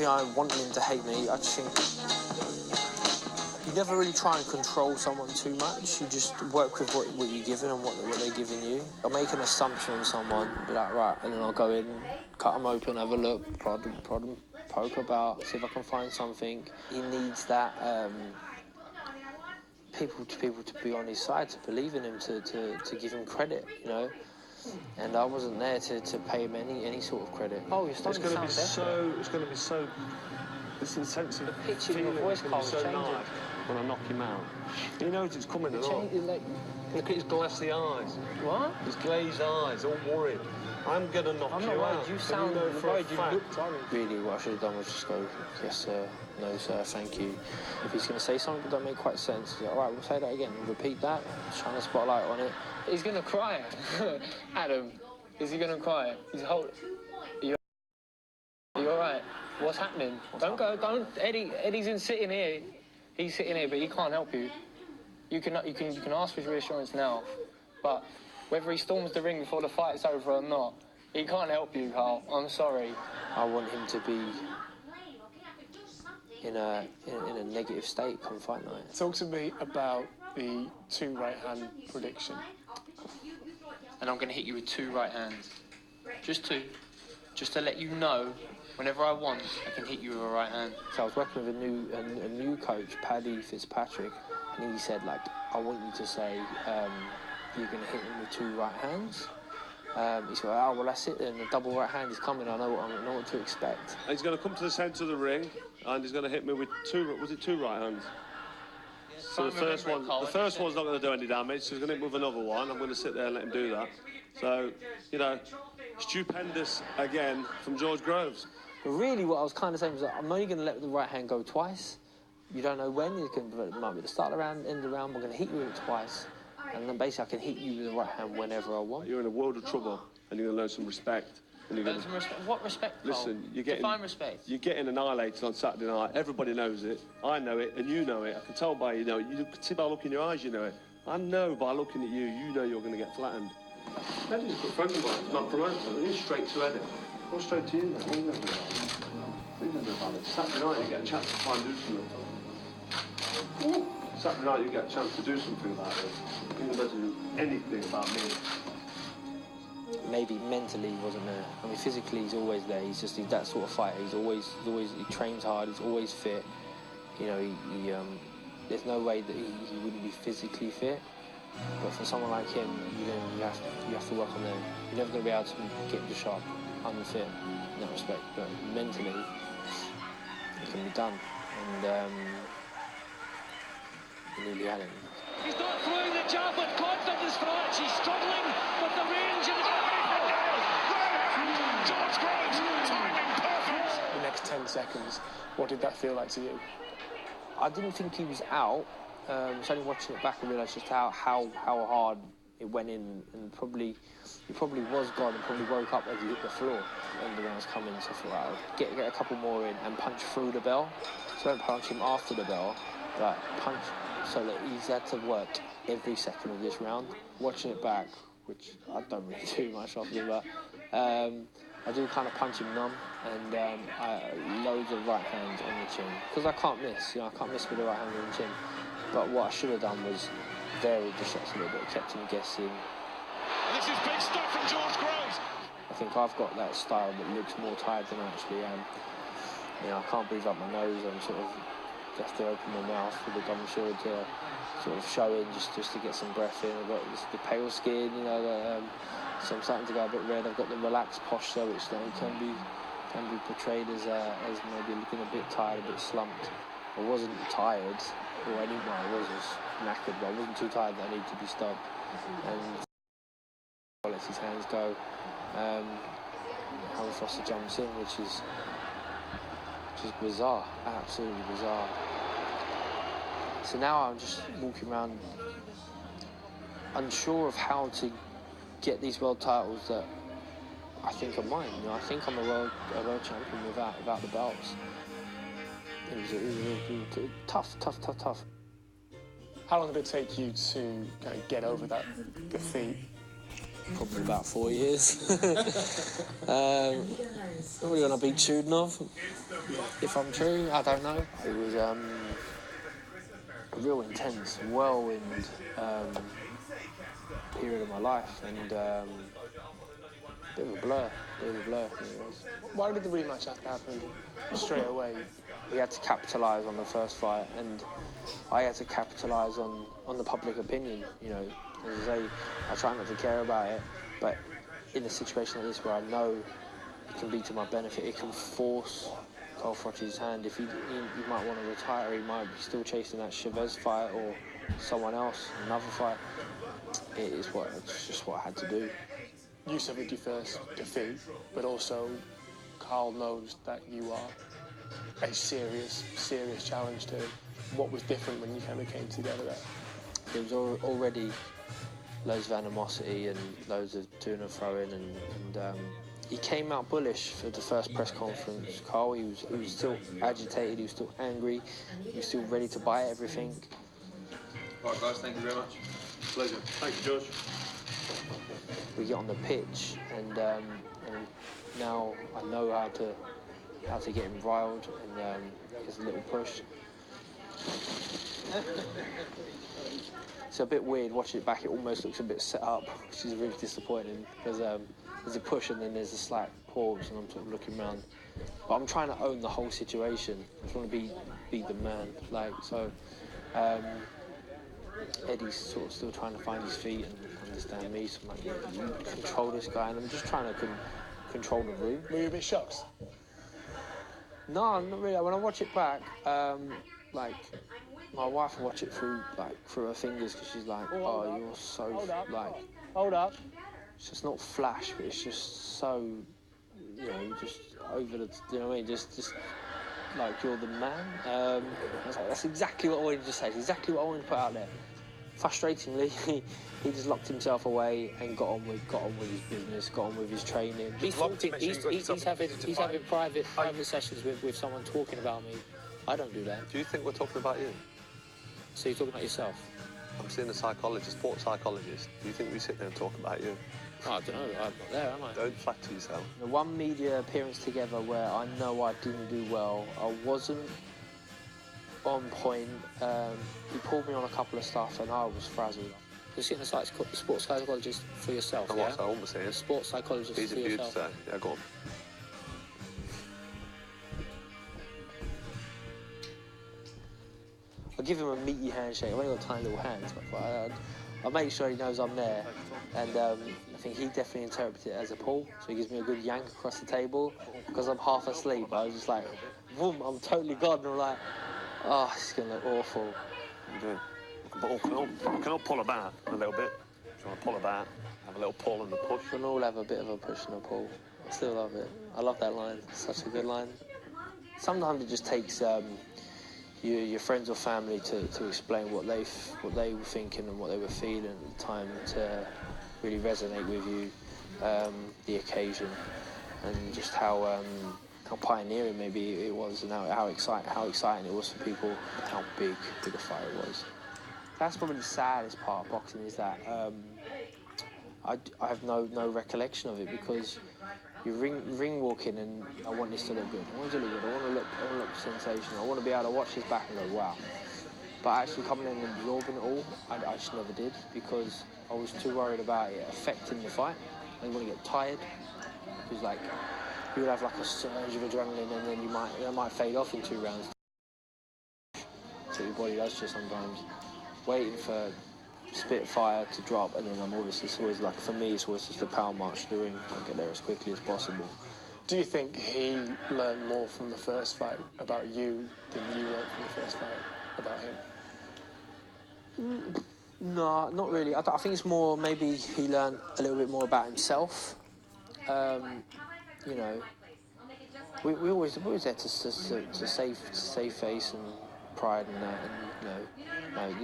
think I want him to hate me. I just think you never really try and control someone too much. You just work with what you're given and what they're giving you. I'll make an assumption on someone, be like, right, and then I'll go in, cut them open, have a look, prod them, poke about, see if I can find something. He needs that people to be on his side, to believe in him, to give him credit, you know. And I wasn't there to pay him any sort of credit. Oh, you're starting to sound better. It's going to be so. This intensive the pitch in feeling your voice, Carl, so nice when I knock him out. He knows it's coming along. Like... Look at his glassy eyes. What? His glazed eyes, all worried. I'm going to knock you out. I'm not worried. You sound worried. You looked worried. Really, what I should have done was just go, yes, sir, no, sir, thank you. If he's going to say something that don't make quite sense, like, all right, we'll say that again. Repeat that. Shine a spotlight on it. He's going to cry. Adam, is he going to cry? He's Are you all right? What's happening? Don't go. Don't. Eddie's sitting here. He's sitting here, but he can't help you. You can ask for his reassurance now, but whether he storms the ring before the fight's over or not, he can't help you, Carl. I'm sorry. I want him to be in a negative state come fight night. Talk to me about the 2 right hand prediction. And I'm going to hit you with 2 right hands. Just 2. Just to let you know, whenever I want, I can hit you with a right hand. So I was working with a new coach, Paddy Fitzpatrick, and he said, like, I want you to say, you're going to hit him with 2 right hands. He said, oh, well, that's it then. The double right hand is coming. I know what to expect. He's going to come to the centre of the ring, and he's going to hit me with 2, was it 2 right hands? So the first one's not going to do any damage, so he's going to hit me with another one. I'm going to sit there and let him do that. So, you know, stupendous again from George Groves. But really, what I was kind of saying was that I'm only going to let the right hand go twice. You don't know when. It might be the start of the round, end of the round. We're going to hit you with it twice. And then basically I can hit you with the right hand whenever I want. You're in a world of trouble, and you're going to learn some respect. And you're some respect? What respect, Carl? Listen, define respect. You're getting annihilated on Saturday night. Everybody knows it. I know it, and you know it. I can tell by you know it. You can see by looking in your eyes, you know it. I know by looking at you, you know you're going to get flattened. Eddie's a good friend of mine. He's my promoter. He's straight to Eddie. Go straight to you, then. We never know about it. Saturday night, you get a chance to try and do something. Saturday night, you get a chance to do something about it. You never do anything about me. Maybe mentally he wasn't there. I mean, physically he's always there. He's that sort of fighter. He trains hard. He's always fit. You know, there's no way that he wouldn't be physically fit. But for someone like him, you have to work on them. You're never going to be able to get the shot unfit in that respect. But mentally, it can be done. And he nearly had it. He's not throwing the jab with confidence, French. He's struggling with the range and George Groves, timing perfect. The next 10 seconds, what did that feel like to you? I didn't think he was out. It's only watching it back I realised just how hard it went in, and he probably was gone and probably woke up as he hit the floor when the rounds come in. So I thought, right, get a couple more in and punch through the bell. So don't punch him after the bell, but punch so that he's had to work every second of this round. Watching it back, which I don't really do much of it, but I do kind of punch him numb, and loads of right hands on the chin, because I can't miss. I can't miss with the right hand on the chin. But what I should have done was varied the shots a little bit, kept him guessing. This is big stuff from George Groves. I think I've got that style that looks more tired than I actually am. You know, I can't breathe up my nose. I'm sort of have to open my mouth with a gum shield to sort of show in, just to get some breath in. I've got the pale skin, you know, so I'm starting to go a bit red. I've got the relaxed posture, which can be portrayed as maybe looking a bit tired, a bit slumped. I wasn't tired, or I was just knackered, but I wasn't too tired that I needed to be stopped. And lets his hands go. Howard Foster jumps in, which is bizarre, absolutely bizarre. So now I'm just walking around unsure of how to get these world titles that I think are mine. You know, I think I'm a world champion without the belts. It was tough. How long did it take you to kind of get over that defeat? probably about 4 years. What are you gonna beat Chudinov? If I'm true, I don't know. It was a real intense whirlwind period of my life, and bit of a blur. It was. Why did the rematch have to happen straight away? We had to capitalise on the first fight, and I had to capitalise on the public opinion. You know, as I say, I try not to care about it, but in a situation like this where I know it can be to my benefit, it can force Carl Froch's hand. If he might want to retire, he might be still chasing that Chavez fight or someone else, another fight. It's just what I had to do. You suffered your first defeat, but also Carl knows that you are a serious challenge to him. What was different when you kind of came together there? There was already loads of animosity and loads of to and throwing, and he came out bullish for the first press conference. Carl, he was still agitated, he was still angry, he was still ready to buy everything. All right, guys, thank you very much. Pleasure. Thank you, George. We get on the pitch, and now I know how to get him riled, and gives a little push. It's a bit weird watching it back. It almost looks a bit set up, which is really disappointing, because there's a push and then there's a slight pause, and I'm sort of looking around. But I'm trying to own the whole situation. I just want to be the man. Eddie's sort of still trying to find his feet and understand me. So I'm like, you control this guy, and I'm just trying to control the room. Were you a bit shocked? No, not really. When I watch it back, my wife will watch it through her fingers, because she's like, "Oh, you're so Hold up. It's just not flash, but it's just so, just over the, you know what I mean? Just like you're the man." I was like, that's exactly what I wanted to say. It's exactly what I wanted to put out there. Frustratingly, he just locked himself away and got on with his business, got on with his training. He's having private sessions with someone talking about me. I don't do that. Do you think we're talking about you? So you're talking about yourself? I'm seeing a psychologist, sports psychologist. Do you think we sit there and talk about you? Oh, I don't know. I'm not there, am I? Don't flatter yourself. The one media appearance together where I know I didn't do well, I wasn't on point. He pulled me on a couple of stuff and I was frazzled. You're seeing a sports psychologist for yourself, And yeah? what's that almost saying? Sports psychologist Easy for for you to yourself. say. Yeah, go on. I'll give him a meaty handshake. I've only got tiny little hands, but I'll make sure he knows I'm there. And I think he definitely interpreted it as a pull, so he gives me a good yank across the table. Because I'm half asleep, I was just like, boom, I'm totally gone. And I'm like, oh, this is going to look awful. We can all pull a bat a little bit. If you want to pull a bat, have a little pull and a push. We can all have a bit of a push and a pull. I still love it. I love that line. It's such a good line. Sometimes it just takes your friends or family to explain what they were thinking and what they were feeling at the time, to really resonate with you, the occasion, and just how pioneering maybe it was, and how exciting it was for people, how big a fight it was. That's probably the saddest part of boxing, is that I have no recollection of it, because you ring walking, and I want this to look good. I want it to look good. I want to look sensational. I want to be able to watch this back and go, wow. But actually coming in and absorbing it all, I just never did, because I was too worried about it affecting the fight. I didn't want to get tired. It was like you would have like a surge of adrenaline, and then it might fade off in 2 rounds. That's what your body does to you sometimes. Waiting for Spitfire to drop, and then it's always like, for me, it's always just a power march to the ring. I get there as quickly as possible. Do you think he learned more from the first fight about you than you learned from the first fight about him? No, not really. I think it's more, maybe he learned a little bit more about himself. We always there to save face and pride and that, and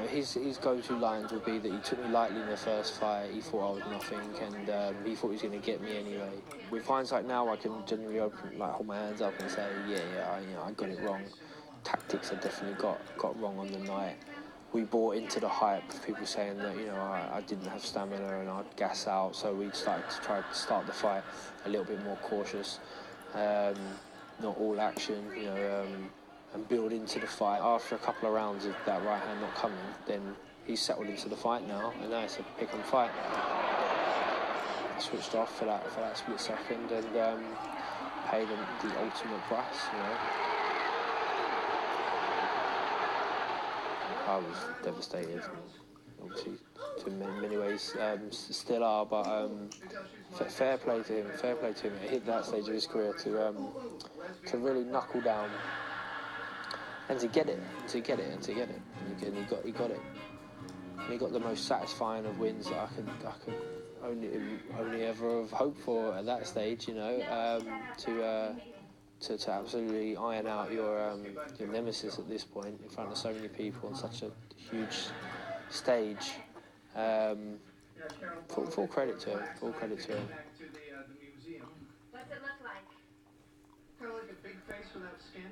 his go-to lines would be that he took me lightly in the first fight. He thought I was nothing, and he thought he was going to get me anyway. With hindsight now, I can genuinely hold my hands up and say, I got it wrong. Tactics I definitely got wrong on the night. we bought into the hype of people saying that, you know, I didn't have stamina and I'd gas out, so we started to try to start the fight a little bit more cautious, not all action, you know, and build into the fight. After a couple of rounds of that right hand not coming, then he's settled into the fight now, and now it's a pick and fight. I switched off for that split second and paid him the ultimate price, you know. I was devastated, obviously, to many ways, still are, but fair play to him, fair play to him. He hit that stage of his career to really knuckle down and to get it, and he got it. And he got the most satisfying of wins that I could only ever have hoped for at that stage, you know, to absolutely iron out your nemesis at this point in front of so many people on such a huge stage. Full credit to him. Full credit to him. What's it look like? Kind of like a big face without skin.